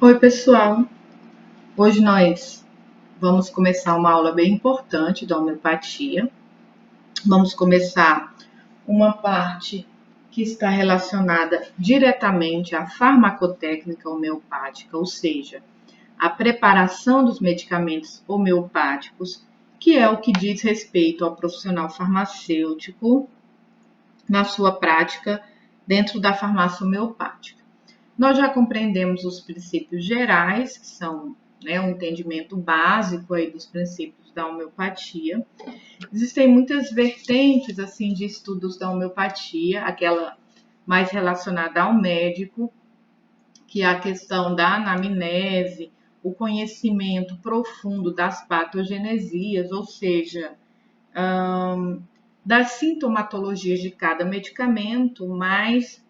Oi, pessoal! Hoje nós vamos começar uma aula bem importante da homeopatia. Vamos começar uma parte que está relacionada diretamente à farmacotécnica homeopática, ou seja, a preparação dos medicamentos homeopáticos, que é o que diz respeito ao profissional farmacêutico na sua prática dentro da farmácia homeopática. Nós já compreendemos os princípios gerais, que são um entendimento básico aí dos princípios da homeopatia. Existem muitas vertentes assim de estudos da homeopatia, aquela mais relacionada ao médico, que é a questão da anamnese, o conhecimento profundo das patogenesias, ou seja, das sintomatologias de cada medicamento, mas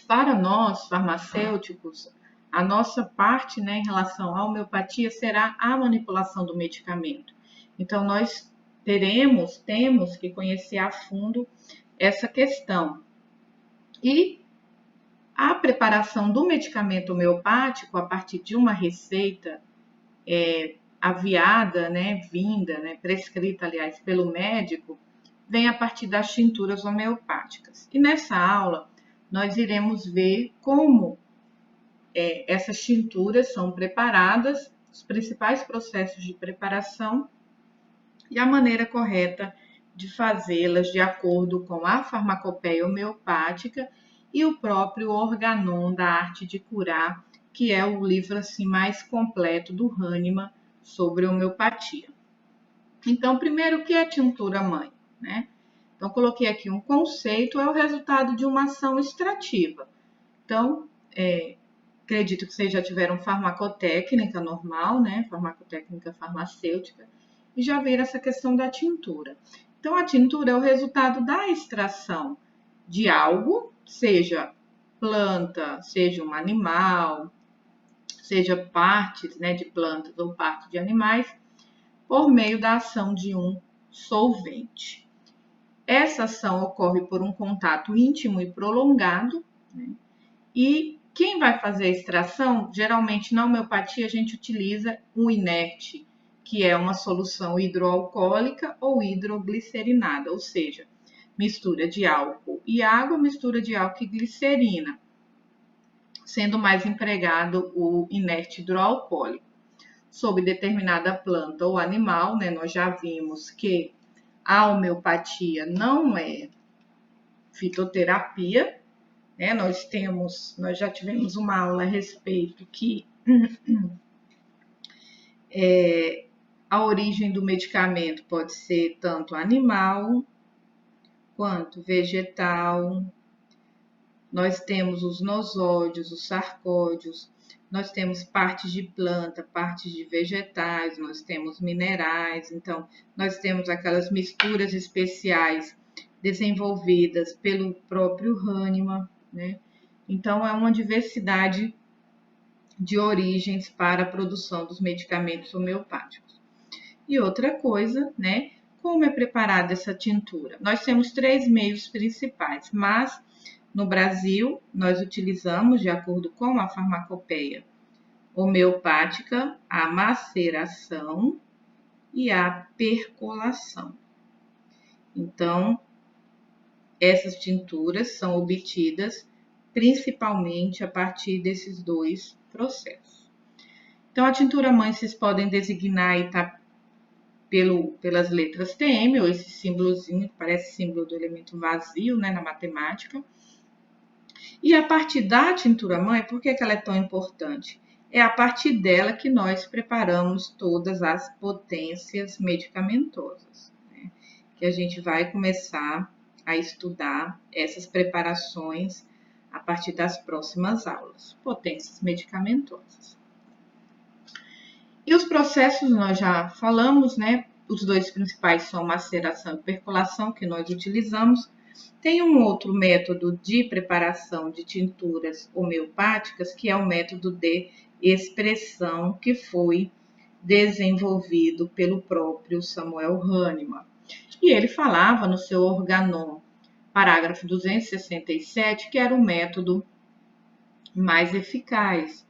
para nós, farmacêuticos, a nossa parte em relação à homeopatia será a manipulação do medicamento. Então, nós temos que conhecer a fundo essa questão. E a preparação do medicamento homeopático, a partir de uma receita aviada, prescrita, aliás, pelo médico, vem a partir das tinturas homeopáticas. E nessa aula, nós iremos ver como essas tinturas são preparadas, os principais processos de preparação e a maneira correta de fazê-las de acordo com a farmacopeia homeopática e o próprio Organon da Arte de Curar, que é o livro assim mais completo do Hahnemann sobre homeopatia. Então, primeiro, o que é tintura-mãe? Então, coloquei aqui um conceito, é o resultado de uma ação extrativa. Então, acredito que vocês já tiveram farmacotécnica normal, farmacotécnica farmacêutica, e já viram essa questão da tintura. Então, a tintura é o resultado da extração de algo, seja planta, seja um animal, seja partes de plantas ou partes de animais, por meio da ação de um solvente. Essa ação ocorre por um contato íntimo e prolongado, e quem vai fazer a extração, geralmente na homeopatia a gente utiliza o inerte, que é uma solução hidroalcoólica ou hidroglicerinada, ou seja, mistura de álcool e água, mistura de álcool e glicerina, sendo mais empregado o inerte hidroalcoólico. Sob determinada planta ou animal, nós já vimos que a homeopatia não é fitoterapia, nós já tivemos uma aula a respeito que a origem do medicamento pode ser tanto animal quanto vegetal. Nós temos os nosódios, os sarcódios, nós temos partes de planta, partes de vegetais, nós temos minerais, então nós temos aquelas misturas especiais desenvolvidas pelo próprio Hahnemann, Então, é uma diversidade de origens para a produção dos medicamentos homeopáticos. E outra coisa, como é preparada essa tintura? Nós temos 3 meios principais, mas no Brasil nós utilizamos, de acordo com a farmacopeia homeopática, a maceração e a percolação. Então, essas tinturas são obtidas principalmente a partir desses 2 processos. Então, a tintura-mãe vocês podem designar aí, pelas letras TM, ou esse símbolozinho que parece símbolo do elemento vazio, na matemática. E a partir da tintura-mãe, por que ela é tão importante? É a partir dela que nós preparamos todas as potências medicamentosas, que a gente vai começar a estudar essas preparações a partir das próximas aulas, potências medicamentosas. E os processos nós já falamos, Os 2 principais são maceração e percolação, que nós utilizamos. Tem um outro método de preparação de tinturas homeopáticas, que é o método de expressão, que foi desenvolvido pelo próprio Samuel Hahnemann. E ele falava no seu Organon, parágrafo 267, que era o método mais eficaz.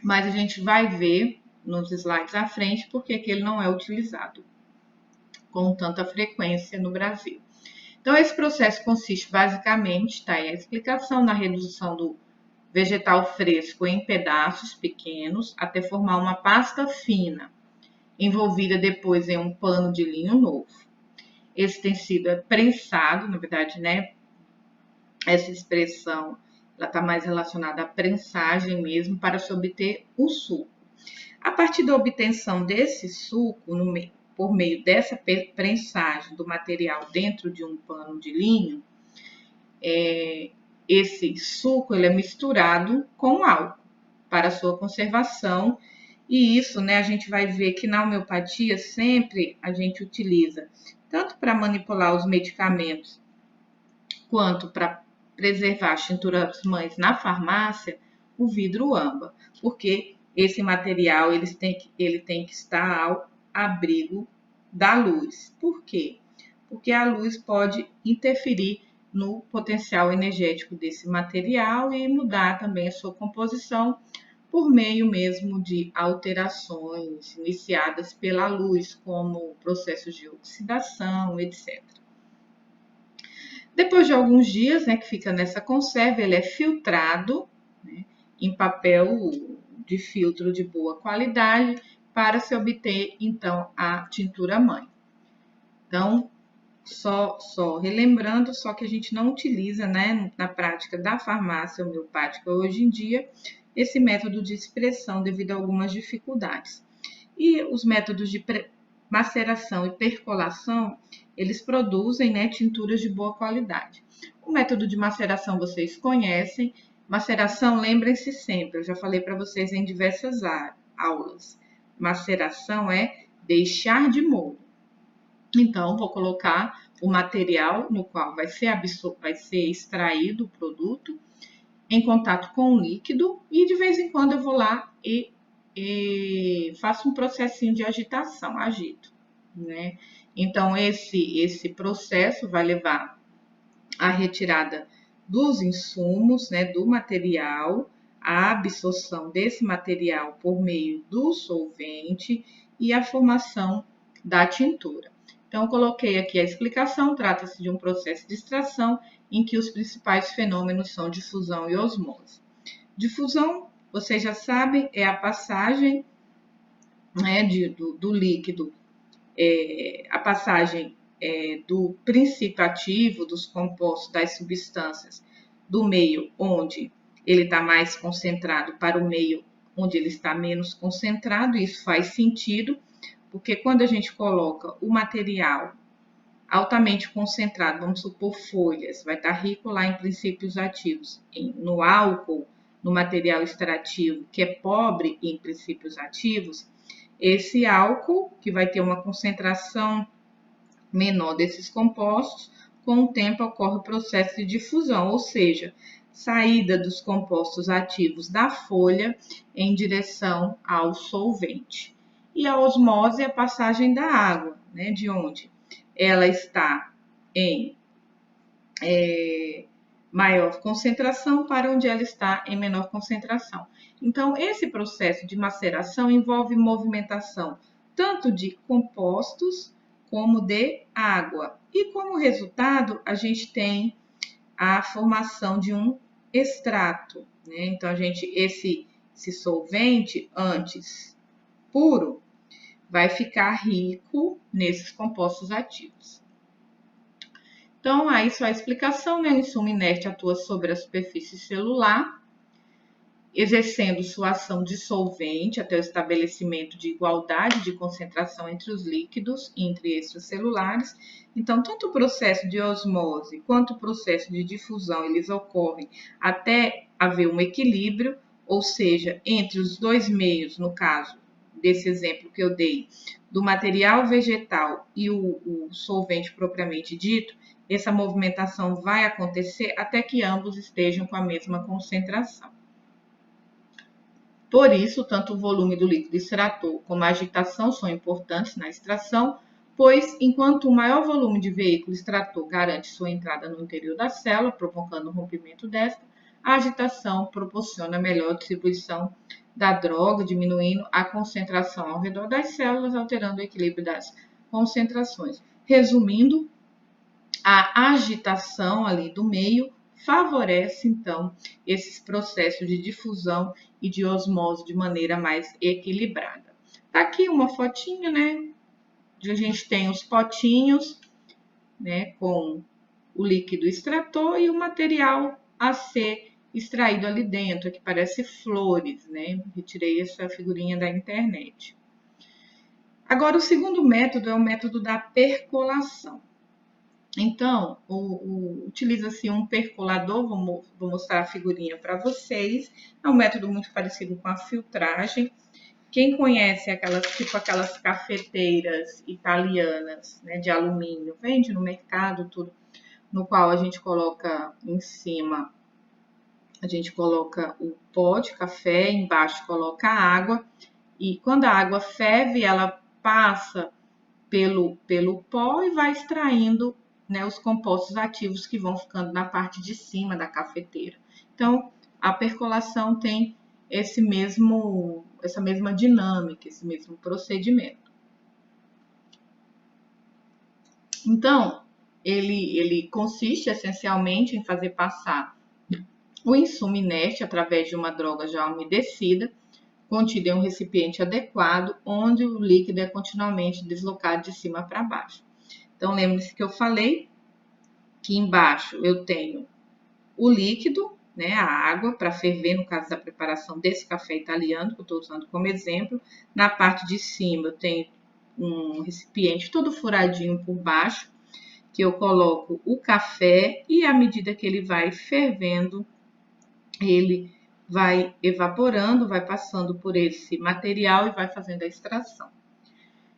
mas a gente vai ver nos slides à frente porque que ele não é utilizado com tanta frequência no Brasil. Então, esse processo consiste basicamente, está aí a explicação, na redução do vegetal fresco em pedaços pequenos até formar uma pasta fina, envolvida depois em um pano de linho novo. Esse tem sido prensado, na verdade, né? Essa expressão ela está mais relacionada à prensagem mesmo, para se obter o suco. A partir da obtenção desse suco, por meio dessa prensagem do material dentro de um pano de linho, esse suco ele é misturado com álcool para sua conservação. E isso, né, a gente vai ver que na homeopatia sempre a gente utiliza, tanto para manipular os medicamentos, quanto para preservar as tinturas mães na farmácia, o vidro âmbar, porque esse material ele tem que estar ao abrigo da luz. Por quê? Porque a luz pode interferir no potencial energético desse material e mudar também a sua composição por meio mesmo de alterações iniciadas pela luz, como processos de oxidação, etc. Depois de alguns dias, né, que fica nessa conserva, ele é filtrado, né, em papel de filtro de boa qualidade para se obter, então, a tintura mãe. Então, só relembrando, só que a gente não utiliza, né, na prática da farmácia homeopática hoje em dia, esse método de expressão devido a algumas dificuldades. E os métodos de maceração e percolação, eles produzem, né, tinturas de boa qualidade. O método de maceração vocês conhecem. Maceração, lembrem-se sempre, eu já falei para vocês em diversas aulas. Maceração é deixar de molho. Então, vou colocar o material no qual vai ser extraído o produto em contato com o líquido e de vez em quando eu vou lá e faço um processinho de agitação, agito, né? Então, esse processo vai levar à retirada dos insumos, né, do material, a absorção desse material por meio do solvente e a formação da tintura. Então, coloquei aqui a explicação, trata-se de um processo de extração em que os principais fenômenos são difusão e osmose. Difusão, vocês já sabem, é a passagem, né, do líquido, a passagem do princípio ativo, dos compostos, das substâncias, do meio onde ele está mais concentrado para o meio onde ele está menos concentrado. Isso faz sentido, porque quando a gente coloca o material altamente concentrado, vamos supor folhas, vai estar rico lá em princípios ativos, no álcool, no material extrativo, que é pobre em princípios ativos, esse álcool, que vai ter uma concentração menor desses compostos, com o tempo ocorre o processo de difusão, ou seja, saída dos compostos ativos da folha em direção ao solvente. E a osmose é a passagem da água, né, de onde ela está em maior concentração para onde ela está em menor concentração. Então, esse processo de maceração envolve movimentação tanto de compostos como de água. E como resultado, a gente tem a formação de um extrato, né? Então, esse solvente, antes puro, vai ficar rico nesses compostos ativos. Então, aí só a explicação, né? O insumo inerte atua sobre a superfície celular, exercendo sua ação dissolvente até o estabelecimento de igualdade de concentração entre os líquidos e entre extracelulares. Então, tanto o processo de osmose quanto o processo de difusão, eles ocorrem até haver um equilíbrio, ou seja, entre os dois meios, no caso desse exemplo que eu dei, do material vegetal e o solvente propriamente dito, essa movimentação vai acontecer até que ambos estejam com a mesma concentração. Por isso, tanto o volume do líquido extrator como a agitação são importantes na extração, pois, enquanto o maior volume de veículo extrator garante sua entrada no interior da célula, provocando o rompimento desta, a agitação proporciona melhor distribuição da droga, diminuindo a concentração ao redor das células, alterando o equilíbrio das concentrações. Resumindo, a agitação ali do meio favorece, então, esses processos de difusão e de osmose de maneira mais equilibrada. Tá aqui uma fotinha, né? A gente tem os potinhos, né, com o líquido extrator e o material a ser extraído ali dentro, que parece flores, né? Retirei essa figurinha da internet. Agora, o segundo método é o método da percolação. Então, utiliza-se um percolador, vou mostrar a figurinha para vocês. É um método muito parecido com a filtragem. Quem conhece aquelas cafeteiras italianas, né, de alumínio, vende no mercado tudo, no qual a gente coloca em cima, a gente coloca o pó de café, embaixo coloca a água, e quando a água ferve, ela passa pelo pó e vai extraindo, né, os compostos ativos que vão ficando na parte de cima da cafeteira. Então, a percolação tem essa mesma dinâmica, esse mesmo procedimento. Então, ele consiste essencialmente em fazer passar o insumo inerte através de uma droga já umedecida, contida em um recipiente adequado, onde o líquido é continuamente deslocado de cima para baixo. Então, lembre-se que eu falei que embaixo eu tenho o líquido, né, a água, para ferver, no caso da preparação desse café italiano, que eu estou usando como exemplo. Na parte de cima eu tenho um recipiente todo furadinho por baixo, que eu coloco o café e à medida que ele vai fervendo, ele vai evaporando, vai passando por esse material e vai fazendo a extração.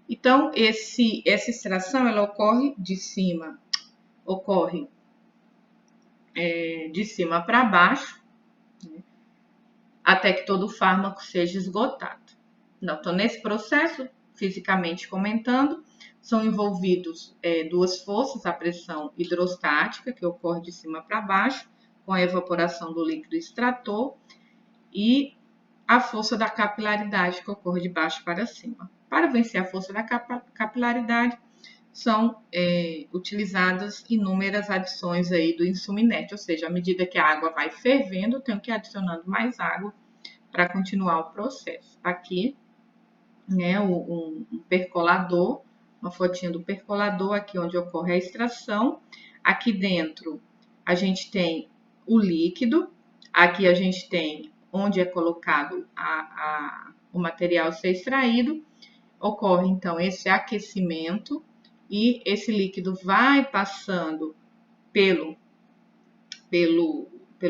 Então, essa extração ela ocorre de cima para baixo, né, até que todo o fármaco seja esgotado. Então, nesse processo, fisicamente comentando, são envolvidos duas forças, a pressão hidrostática, que ocorre de cima para baixo, com a evaporação do líquido extrator, e a força da capilaridade, que ocorre de baixo para cima. Para vencer a força da capilaridade, são utilizadas inúmeras adições aí do insumo inerte, ou seja, à medida que a água vai fervendo, eu tenho que ir adicionando mais água para continuar o processo. Aqui, né, um percolador, uma fotinha do percolador, aqui onde ocorre a extração. Aqui dentro a gente tem o líquido, aqui a gente tem onde é colocado o material a ser extraído. Ocorre então esse aquecimento e esse líquido vai passando pelo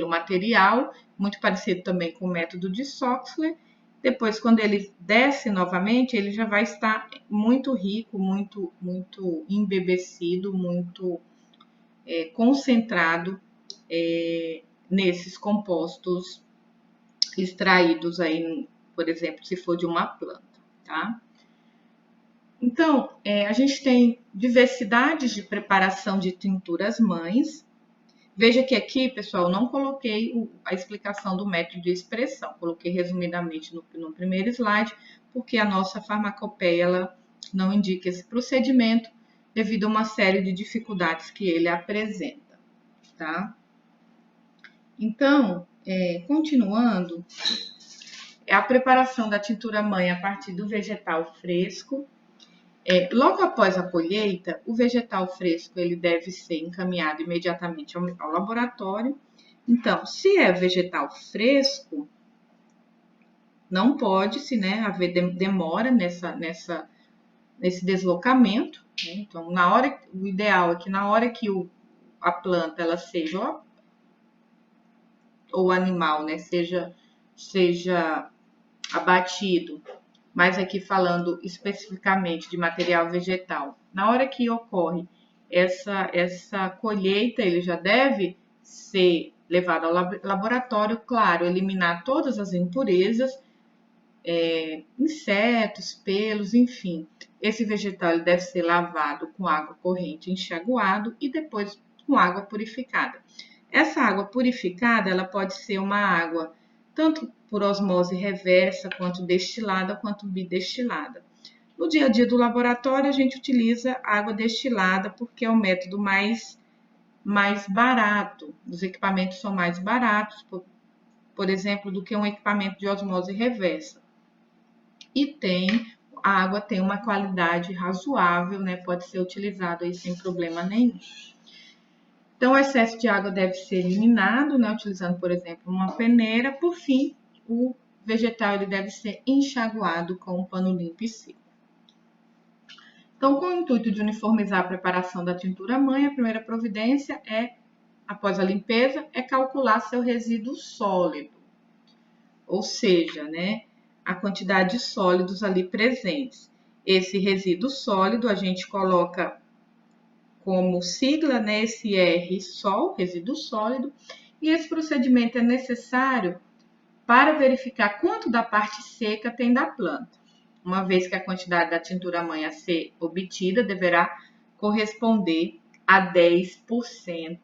material, muito parecido também com o método de Soxhler. Depois, quando ele desce novamente, ele já vai estar muito rico, muito embebecido, muito concentrado nesses compostos extraídos aí, por exemplo, se for de uma planta, tá? Então, a gente tem diversidades de preparação de tinturas mães. Veja que aqui, pessoal, não coloquei a explicação do método de expressão. Coloquei resumidamente no primeiro slide, porque a nossa farmacopeia ela não indica esse procedimento devido a uma série de dificuldades que ele apresenta, tá? Então, continuando, a preparação da tintura mãe a partir do vegetal fresco. Logo após a colheita, o vegetal fresco ele deve ser encaminhado imediatamente ao laboratório. Então, se é vegetal fresco, não pode-se, né, haver demora nesse deslocamento, né? Então, o ideal é que na hora que a planta ela seja ou o animal, né, seja abatido, mas aqui falando especificamente de material vegetal, na hora que ocorre essa colheita, ele já deve ser levado ao laboratório, claro, eliminar todas as impurezas, insetos, pelos, enfim. Esse vegetal ele deve ser lavado com água corrente, enxaguado e depois com água purificada. Essa água purificada, ela pode ser uma água tanto por osmose reversa, quanto destilada, quanto bidestilada. No dia a dia do laboratório, a gente utiliza água destilada porque é o método mais barato. Os equipamentos são mais baratos, por exemplo, do que um equipamento de osmose reversa. E a água tem uma qualidade razoável, né? Pode ser utilizado aí sem problema nenhum. Então, o excesso de água deve ser eliminado, né? Utilizando, por exemplo, uma peneira. Por fim, o vegetal ele deve ser enxaguado com um pano limpo e seco. Então, com o intuito de uniformizar a preparação da tintura-mãe, a primeira providência após a limpeza, é calcular seu resíduo sólido. Ou seja, né, a quantidade de sólidos ali presentes. Esse resíduo sólido a gente coloca como sigla, né, esse R-SOL, resíduo sólido, e esse procedimento é necessário para verificar quanto da parte seca tem da planta, uma vez que a quantidade da tintura-mãe a ser obtida deverá corresponder a 10%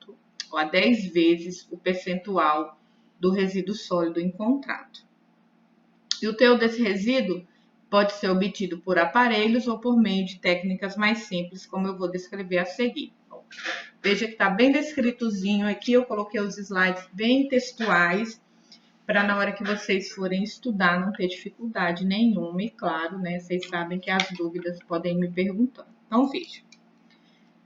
ou a 10 vezes o percentual do resíduo sólido encontrado. E o teor desse resíduo pode ser obtido por aparelhos ou por meio de técnicas mais simples, como eu vou descrever a seguir. Veja que está bem descritozinho aqui, eu coloquei os slides bem textuais, para na hora que vocês forem estudar não ter dificuldade nenhuma. E claro, né, vocês sabem que as dúvidas podem me perguntando. Então, veja.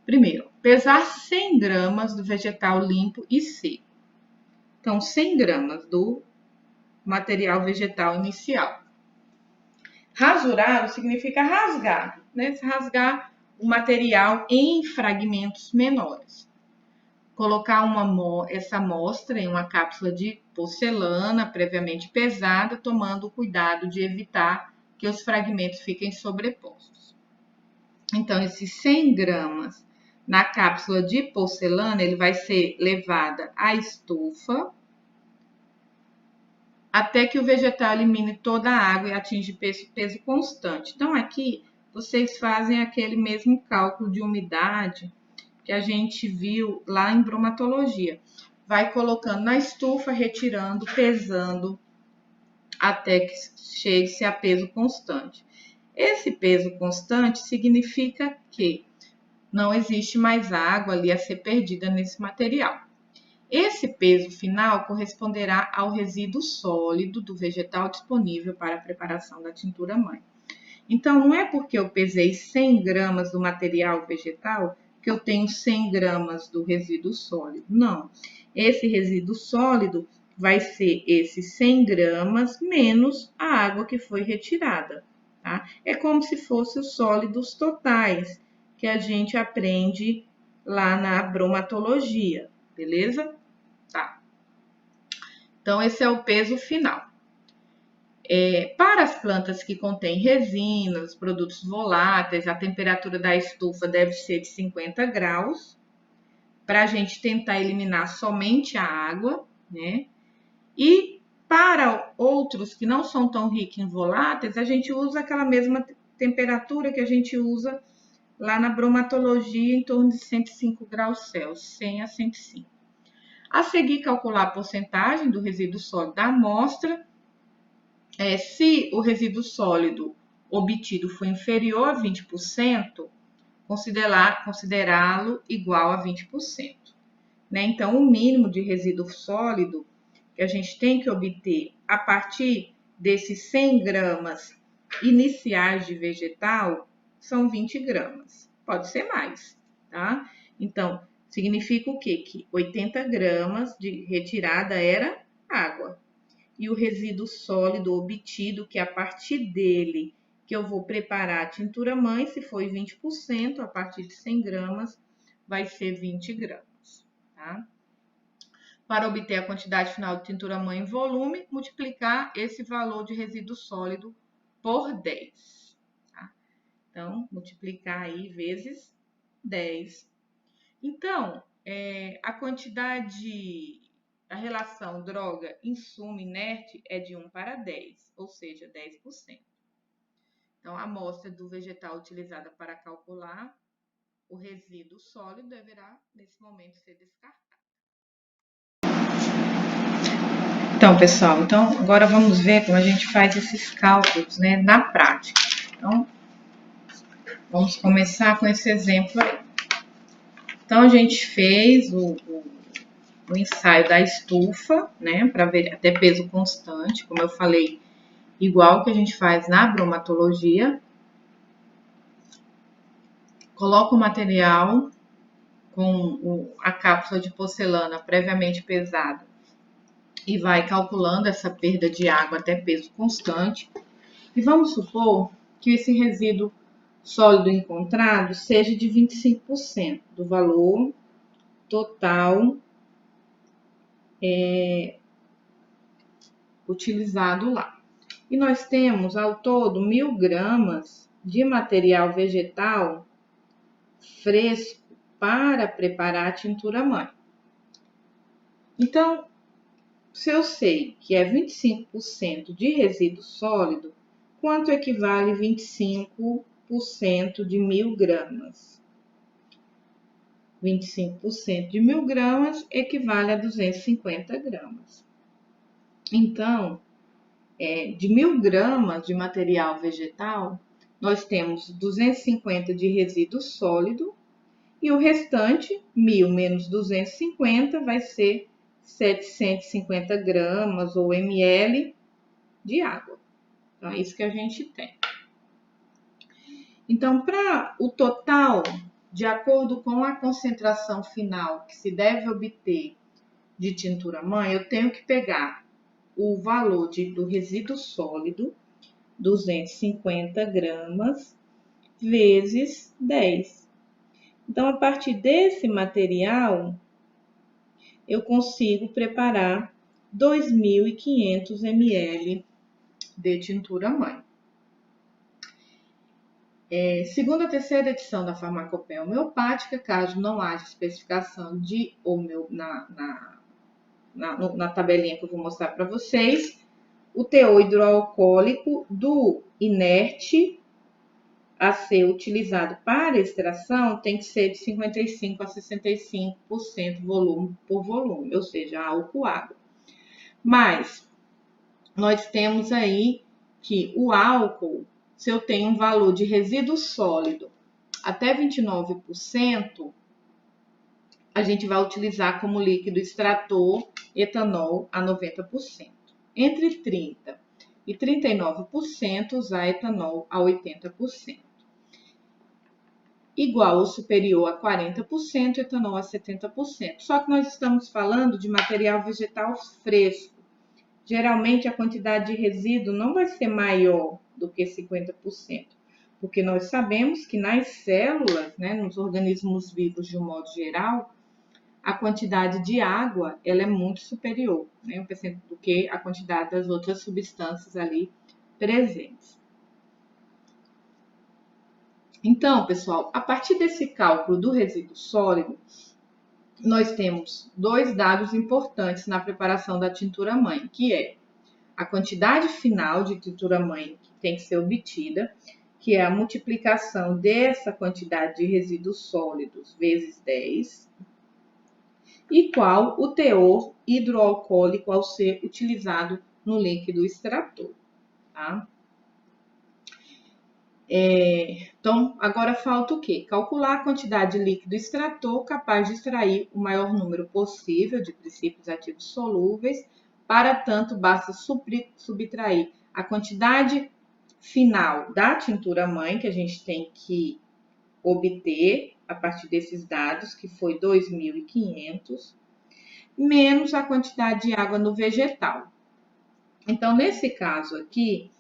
Primeiro, pesar 100 gramas do vegetal limpo e seco. Então, 100 gramas do material vegetal inicial. Rasurá-lo significa rasgar, né? Rasgar o material em fragmentos menores. Colocar essa amostra em uma cápsula de porcelana previamente pesada, tomando o cuidado de evitar que os fragmentos fiquem sobrepostos. Então, esses 100 gramas na cápsula de porcelana, ele vai ser levada à estufa até que o vegetal elimine toda a água e atinja peso constante. Então, aqui vocês fazem aquele mesmo cálculo de umidade que a gente viu lá em bromatologia. Vai colocando na estufa, retirando, pesando, até que chegue-se a peso constante. Esse peso constante significa que não existe mais água ali a ser perdida nesse material. Esse peso final corresponderá ao resíduo sólido do vegetal disponível para a preparação da tintura-mãe. Então, não é porque eu pesei 100 gramas do material vegetal que eu tenho 100 gramas do resíduo sólido. Não. Esse resíduo sólido vai ser esses 100 gramas menos a água que foi retirada. Tá? É como se fossem os sólidos totais que a gente aprende lá na bromatologia, beleza? Tá. Então, esse é o peso final. Para as plantas que contêm resinas, produtos voláteis, a temperatura da estufa deve ser de 50 graus, para a gente tentar eliminar somente a água, né? E para outros que não são tão ricos em voláteis, a gente usa aquela mesma temperatura que a gente usa lá na bromatologia, em torno de 105 graus Celsius, 100 a 105. A seguir, calcular a porcentagem do resíduo sólido da amostra. Se o resíduo sólido obtido for inferior a 20%, considerá-lo igual a 20%. Né? Então, o mínimo de resíduo sólido que a gente tem que obter a partir desses 100 gramas iniciais de vegetal são 20 gramas. Pode ser mais, tá? Então, significa o quê? Que 80 gramas de retirada era água. E o resíduo sólido obtido, que é a partir dele que eu vou preparar a tintura-mãe, se for 20%, a partir de 100 gramas, vai ser 20 gramas, tá? Para obter a quantidade final de tintura-mãe em volume, multiplicar esse valor de resíduo sólido por 10. Tá? Então, multiplicar aí vezes 10. Então, a quantidade, a relação droga-insumo inerte é de 1 para 10, ou seja, 10%. Então, a amostra do vegetal utilizada para calcular o resíduo sólido deverá, nesse momento, ser descartada. Então, pessoal, agora vamos ver como a gente faz esses cálculos, né, na prática. Então, vamos começar com esse exemplo aí. Então, a gente fez o ensaio da estufa, né, para ver até peso constante, como eu falei, igual que a gente faz na bromatologia. Coloca o material com a cápsula de porcelana previamente pesada e vai calculando essa perda de água até peso constante. E vamos supor que esse resíduo sólido encontrado seja de 25% do valor total utilizado lá. E nós temos ao todo 1.000 gramas de material vegetal fresco para preparar a tintura mãe. Então, se eu sei que é 25% de resíduo sólido, quanto equivale 25% de 1.000 gramas? 25% de 1.000 gramas equivale a 250 gramas. Então, de 1.000 gramas de material vegetal, nós temos 250 de resíduo sólido e o restante, 1.000 menos 250, vai ser 750 gramas ou ml de água. Então, é isso que a gente tem. Então, para o total, de acordo com a concentração final que se deve obter de tintura mãe, eu tenho que pegar o valor do resíduo sólido, 250 gramas, vezes 10. Então, a partir desse material, eu consigo preparar 2.500 ml de tintura mãe. Segundo a terceira edição da Farmacopeia Homeopática, caso não haja especificação na tabelinha que eu vou mostrar para vocês, o teor hidroalcoólico do inerte a ser utilizado para extração tem que ser de 55% a 65% volume por volume, ou seja, álcool água. Mas nós temos aí que o álcool, se eu tenho um valor de resíduo sólido até 29%, a gente vai utilizar como líquido extrator etanol a 90%. Entre 30% e 39%, usar etanol a 80%. Igual ou superior a 40%, etanol a 70%. Só que nós estamos falando de material vegetal fresco. Geralmente, a quantidade de resíduo não vai ser maior do que 50%, porque nós sabemos que nas células, né, nos organismos vivos de um modo geral, a quantidade de água ela é muito superior, né, do que a quantidade das outras substâncias ali presentes. Então, pessoal, a partir desse cálculo do resíduo sólido, nós temos dois dados importantes na preparação da tintura mãe, que é a quantidade final de tintura mãe que tem que ser obtida, que é a multiplicação dessa quantidade de resíduos sólidos vezes 10, e qual o teor hidroalcoólico ao ser utilizado no líquido extrator, tá? Então, agora falta o quê? Calcular a quantidade de líquido extrator capaz de extrair o maior número possível de princípios ativos solúveis. Para tanto, basta subtrair a quantidade final da tintura mãe, que a gente tem que obter a partir desses dados, que foi 2.500, menos a quantidade de água no vegetal. Então, nesse caso aqui,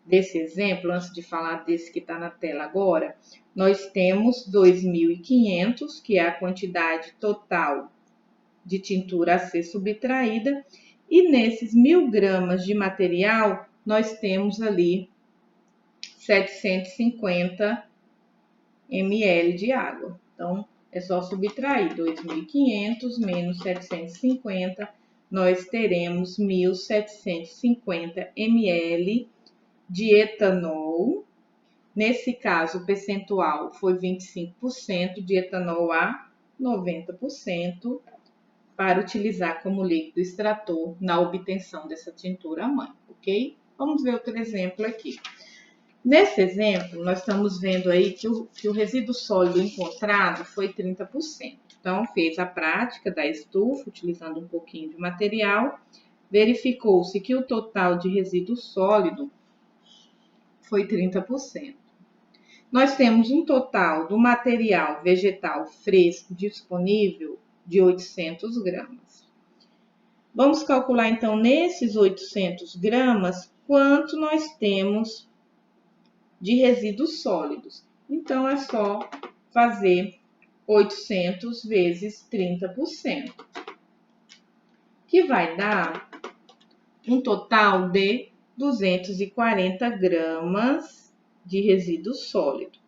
desse exemplo, antes de falar desse que está na tela agora, nós temos 2.500, que é a quantidade total de tintura a ser subtraída, e nesses 1.000 gramas de material, nós temos ali 750 ml de água. Então, é só subtrair 2.500 menos 750, nós teremos 1.750 ml de etanol. Nesse caso, o percentual foi 25% de etanol a 90%, para utilizar como líquido extrator na obtenção dessa tintura-mãe, ok? Vamos ver outro exemplo aqui. Nesse exemplo, nós estamos vendo aí que o resíduo sólido encontrado foi 30%. Então, fez a prática da estufa, utilizando um pouquinho de material, verificou-se que o total de resíduo sólido foi 30%. Nós temos um total do material vegetal fresco disponível de 800 gramas. Vamos calcular, então, nesses 800 gramas, quanto nós temos de resíduos sólidos. Então, é só fazer 800 vezes 30%, que vai dar um total de 240 gramas de resíduo sólido.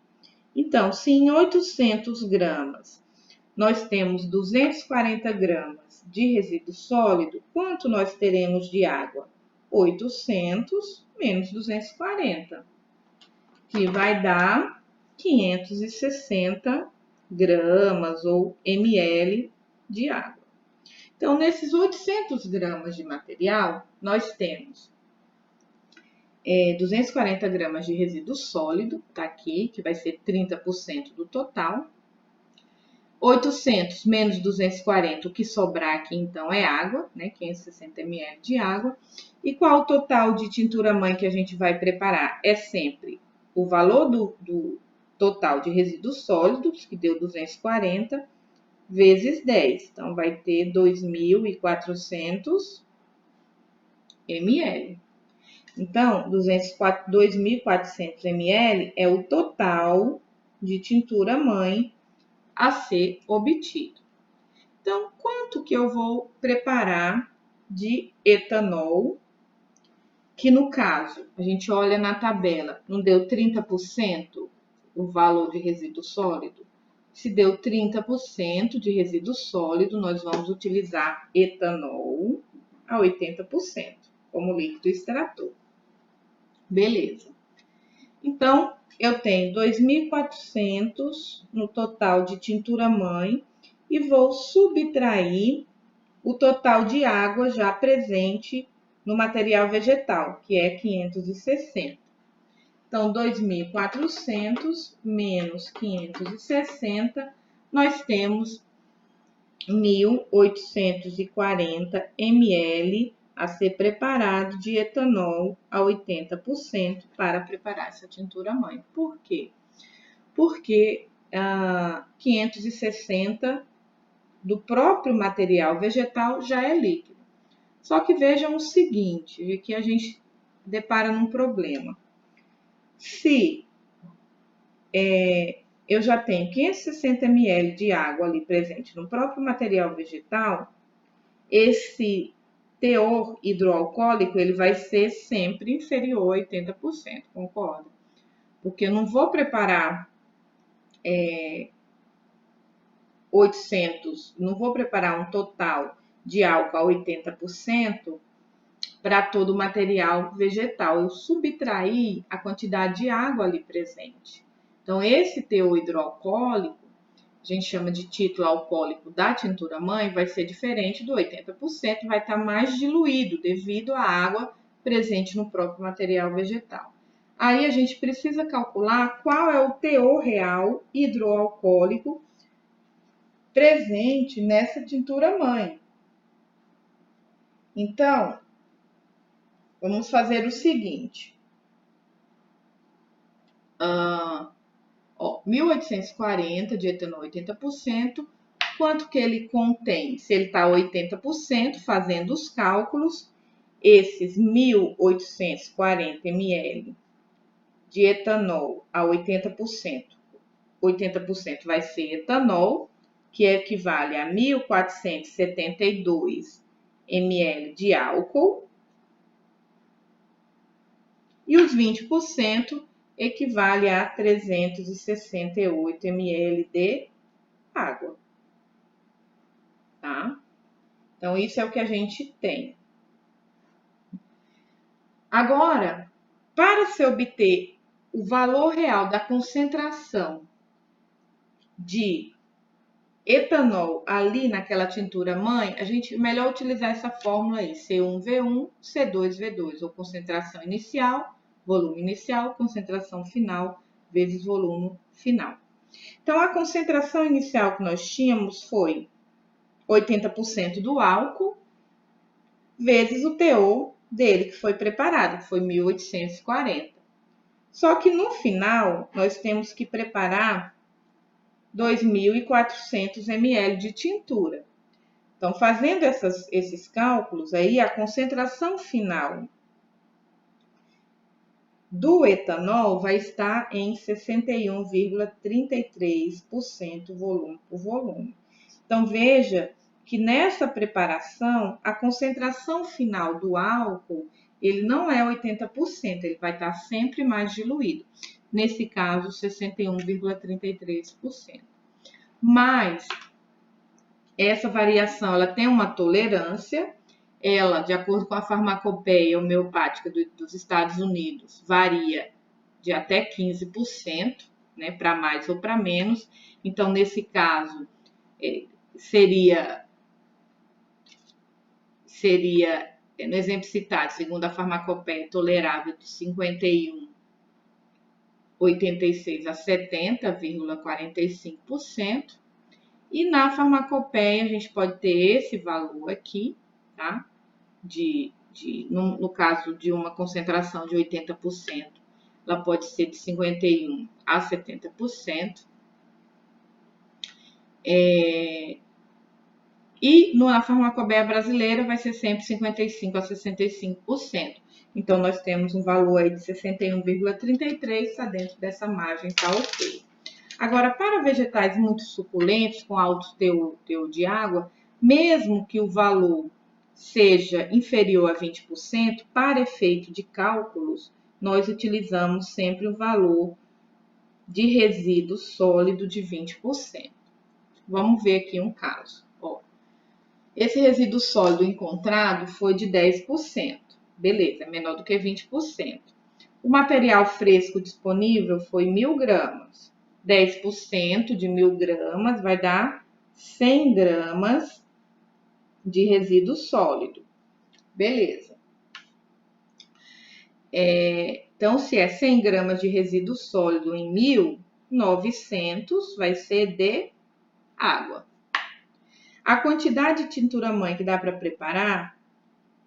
Então, se em 800 gramas nós temos 240 gramas de resíduo sólido, quanto nós teremos de água? 800 menos 240, que vai dar 560 gramas ou ml de água. Então, nesses 800 gramas de material, nós temos 240 gramas de resíduo sólido, tá aqui, que vai ser 30% do total. 800 menos 240, o que sobrar aqui, então, é água, né? 560 ml de água. E qual o total de tintura-mãe que a gente vai preparar? É sempre o valor do total de resíduos sólidos, que deu 240, vezes 10. Então, vai ter 2.400 ml. Então, 2.400 ml é o total de tintura-mãe a ser obtido. Então, quanto que eu vou preparar de etanol? Que no caso, a gente olha na tabela, não deu 30% o valor de resíduo sólido? Se deu 30% de resíduo sólido, nós vamos utilizar etanol a 80% como líquido extrator. Beleza. Então, eu tenho 2.400 no total de tintura-mãe e vou subtrair o total de água já presente no material vegetal, que é 560. Então, 2.400 menos 560, nós temos 1.840 ml a ser preparado de etanol a 80% para preparar essa tintura-mãe. Por quê? Porque 560 do próprio material vegetal já é líquido. Só que vejam o seguinte, aqui a gente depara num problema. Se eu já tenho 560 ml de água ali presente no próprio material vegetal, esse teor hidroalcoólico ele vai ser sempre inferior a 80%, concorda? Porque eu não vou preparar 800, não vou preparar um total de álcool a 80% para todo o material vegetal. Eu subtraí a quantidade de água ali presente. Então, esse teor hidroalcoólico, a gente chama de título alcoólico da tintura-mãe, vai ser diferente do 80%, vai estar mais diluído devido à água presente no próprio material vegetal. Aí a gente precisa calcular qual é o teor real hidroalcoólico presente nessa tintura-mãe. Então, vamos fazer o seguinte. 1.840 de etanol 80%, quanto que ele contém? Se ele está 80%, fazendo os cálculos, esses 1.840 ml de etanol a 80%, 80% vai ser etanol, que equivale a 1.472 ml de álcool, e os 20% equivale a 368 ml de água, tá? Então, isso é o que a gente tem. Agora, para se obter o valor real da concentração de etanol ali naquela tintura mãe, a gente melhor utilizar essa fórmula aí, C1V1, C2V2, ou concentração inicial, volume inicial, concentração final, vezes volume final. Então, a concentração inicial que nós tínhamos foi 80% do álcool, vezes o teor dele que foi preparado, que foi 1840. Só que no final, nós temos que preparar 2.400 ml de tintura. Então, fazendo esses cálculos, aí a concentração final do etanol vai estar em 61,33% volume por volume. Então, veja que nessa preparação, a concentração final do álcool, ele não é 80%, ele vai estar sempre mais diluído. Nesse caso, 61,33%. Mas essa variação ela tem uma tolerância, ela, de acordo com a farmacopeia homeopática dos Estados Unidos, varia de até 15%, né, para mais ou para menos. Então, nesse caso, seria no exemplo citado, segundo a farmacopeia, tolerável de 51,86 a 70,45%. E na farmacopeia, a gente pode ter esse valor aqui, tá? No caso de uma concentração de 80%, ela pode ser de 51% a 70%. E na farmacopeia brasileira vai ser sempre 55% a 65%. Então, nós temos um valor aí de 61,33, está dentro dessa margem, tá ok. Agora, para vegetais muito suculentos, com alto teor de água, mesmo que o valor seja inferior a 20%, para efeito de cálculos, nós utilizamos sempre o valor de resíduo sólido de 20%. Vamos ver aqui um caso. Esse resíduo sólido encontrado foi de 10%. Beleza, é menor do que 20%. O material fresco disponível foi 1.000 gramas. 10% de 1.000 gramas vai dar 100 gramas de resíduo sólido. Beleza. Então, se é 100 gramas de resíduo sólido em 1.000, 900 vai ser de água. A quantidade de tintura mãe que dá para preparar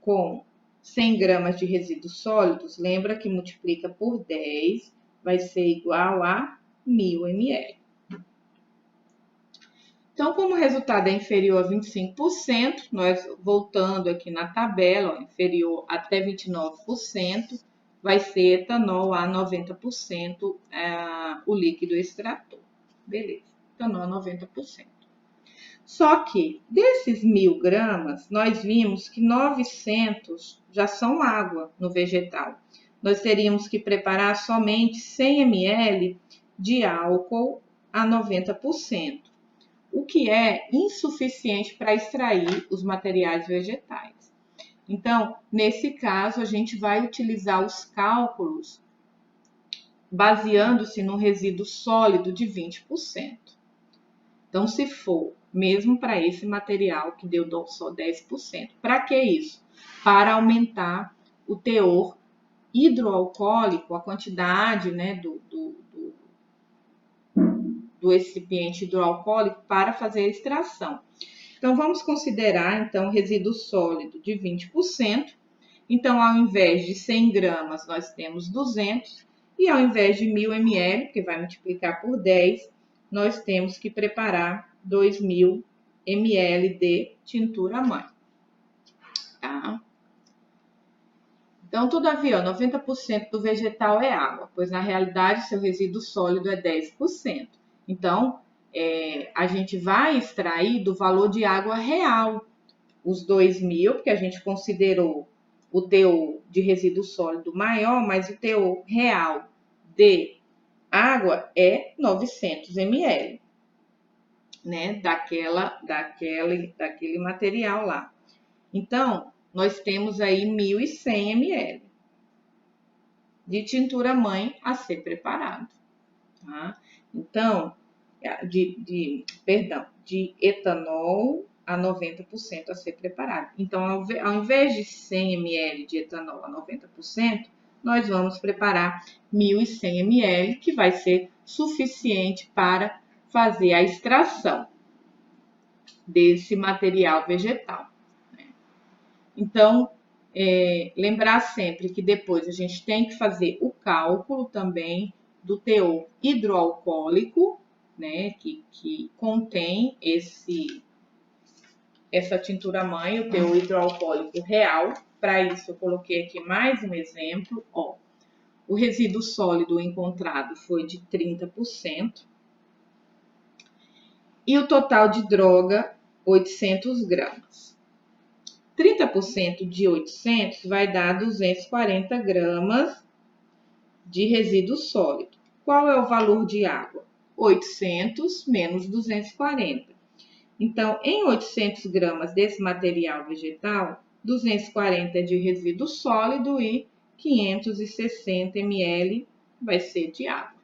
com 100 gramas de resíduos sólidos, lembra que multiplica por 10, vai ser igual a 1.000 ml. Então, como o resultado é inferior a 25%, nós voltando aqui na tabela, inferior até 29%, vai ser etanol a 90% o líquido extrator. Beleza, etanol a 90%. Só que desses 1.000 gramas, nós vimos que 900 já são água no vegetal. Nós teríamos que preparar somente 100 ml de álcool a 90%, o que é insuficiente para extrair os materiais vegetais. Então, nesse caso, a gente vai utilizar os cálculos baseando-se no resíduo sólido de 20%. Então, se for mesmo para esse material que deu só 10%. Para que isso? Para aumentar o teor hidroalcoólico, a quantidade, né, do recipiente hidroalcoólico para fazer a extração. Então, vamos considerar, então, resíduo sólido de 20%. Então, ao invés de 100 gramas, nós temos 200. E ao invés de 1.000 ml, que vai multiplicar por 10, nós temos que preparar 2.000 ml de tintura mãe. Tá? Então, todavia, 90% do vegetal é água, pois na realidade seu resíduo sólido é 10%. Então, a gente vai extrair do valor de água real os 2.000, porque a gente considerou o teor de resíduo sólido maior, mas o teor real de água é 900 ml, né, daquele material lá. Então, nós temos aí 1.100 ml de tintura mãe a ser preparado. Tá? Então, de etanol a 90% a ser preparado. Então, ao invés de 100 ml de etanol a 90%, nós vamos preparar 1.100 ml, que vai ser suficiente para fazer a extração desse material vegetal. Então, lembrar sempre que depois a gente tem que fazer o cálculo também do teor hidroalcoólico, né, que contém essa tintura-mãe, o teor hidroalcoólico real. Para isso, eu coloquei aqui mais um exemplo. Ó, o resíduo sólido encontrado foi de 30% e o total de droga, 800 gramas. 30% de 800 vai dar 240 gramas de resíduo sólido. Qual é o valor de água? 800 menos 240. Então, em 800 gramas desse material vegetal, 240 é de resíduo sólido e 560 ml vai ser de água.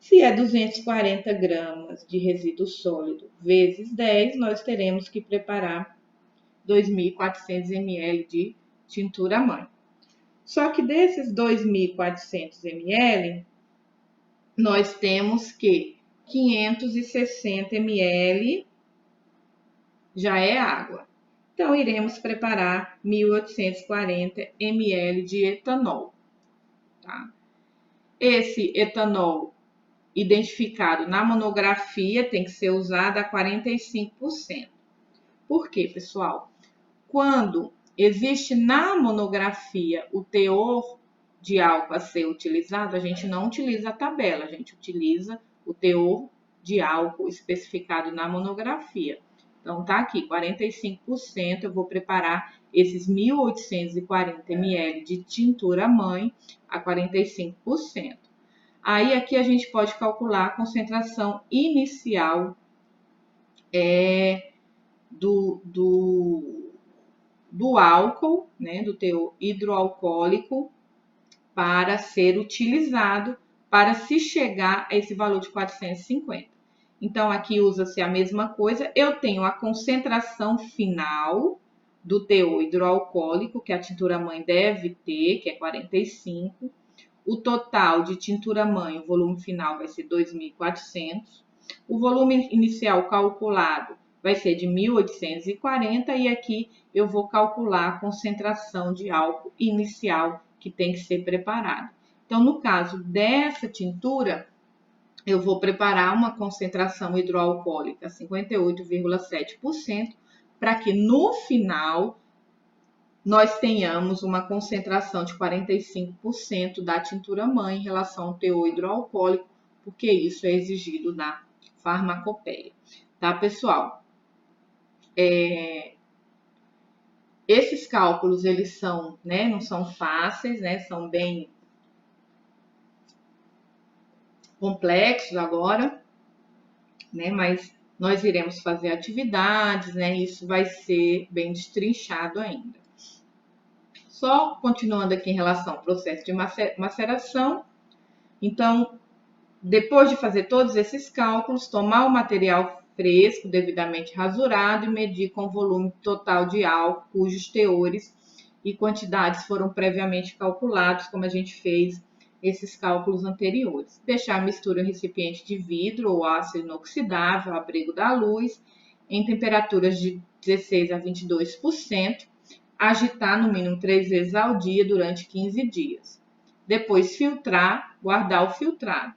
Se é 240 gramas de resíduo sólido vezes 10, nós teremos que preparar 2.400 ml de tintura-mãe. Só que desses 2.400 ml, nós temos que 560 ml já é água. Então, iremos preparar 1.840 ml de etanol. Tá? Esse etanol identificado na monografia tem que ser usado a 45%. Por quê, pessoal? Quando existe na monografia o teor de álcool a ser utilizado, a gente não utiliza a tabela, a gente utiliza o teor de álcool especificado na monografia. Então, tá aqui, 45%, eu vou preparar esses 1.840 ml de tintura-mãe a 45%. Aí, aqui a gente pode calcular a concentração inicial do álcool, né, do teor hidroalcoólico, para ser utilizado para se chegar a esse valor de 450. Então, aqui usa-se a mesma coisa. Eu tenho a concentração final do teor hidroalcoólico, que a tintura-mãe deve ter, que é 45. O total de tintura-mãe, o volume final vai ser 2.400. O volume inicial calculado vai ser de 1.840 e aqui eu vou calcular a concentração de álcool inicial que tem que ser preparado. Então, no caso dessa tintura, eu vou preparar uma concentração hidroalcoólica 58,7%, para que no final nós tenhamos uma concentração de 45% da tintura-mãe em relação ao teor hidroalcoólico, porque isso é exigido na farmacopeia. Tá, pessoal? Esses cálculos, eles são, né, não são fáceis, né, são bem complexos agora, né, mas nós iremos fazer atividades, né, isso vai ser bem destrinchado ainda. Só continuando aqui em relação ao processo de maceração, então, depois de fazer todos esses cálculos, tomar o material fresco, devidamente rasurado e medir com o volume total de álcool, cujos teores e quantidades foram previamente calculados, como a gente fez esses cálculos anteriores. Deixar a mistura em recipiente de vidro ou aço inoxidável, ao abrigo da luz, em temperaturas de 16 a 22%, agitar no mínimo 3 vezes ao dia durante 15 dias. Depois filtrar, guardar o filtrado.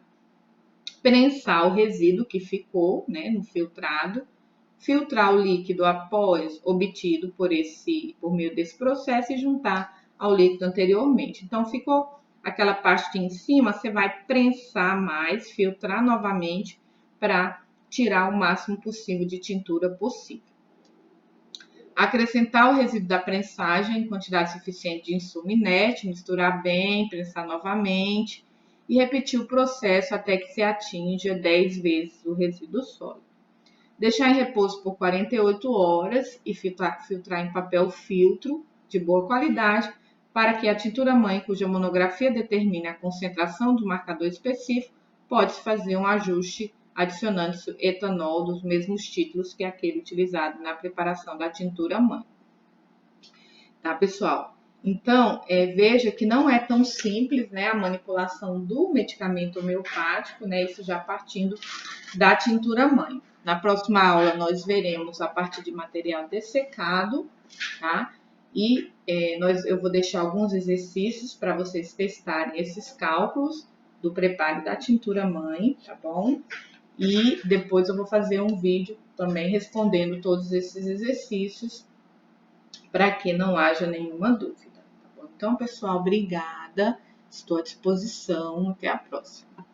Prensar o resíduo que ficou, né, no filtrado, filtrar o líquido após obtido por meio desse processo e juntar ao líquido anteriormente. Então, ficou aquela parte em cima, você vai prensar mais, filtrar novamente para tirar o máximo possível de tintura possível. Acrescentar o resíduo da prensagem em quantidade suficiente de insumo inerte, misturar bem, prensar novamente e repetir o processo até que se atinja 10 vezes o resíduo sólido. Deixar em repouso por 48 horas e filtrar em papel filtro de boa qualidade para que a tintura-mãe, cuja monografia determine a concentração do marcador específico, pode fazer um ajuste adicionando etanol dos mesmos títulos que aquele utilizado na preparação da tintura mãe. Tá, pessoal? Então, veja que não é tão simples, né, a manipulação do medicamento homeopático, né, isso já partindo da tintura mãe. Na próxima aula, nós veremos a partir de material dessecado, tá? E eu vou deixar alguns exercícios para vocês testarem esses cálculos do preparo da tintura mãe, tá bom? E depois eu vou fazer um vídeo também respondendo todos esses exercícios para que não haja nenhuma dúvida. Tá bom? Então, pessoal, obrigada. Estou à disposição. Até a próxima.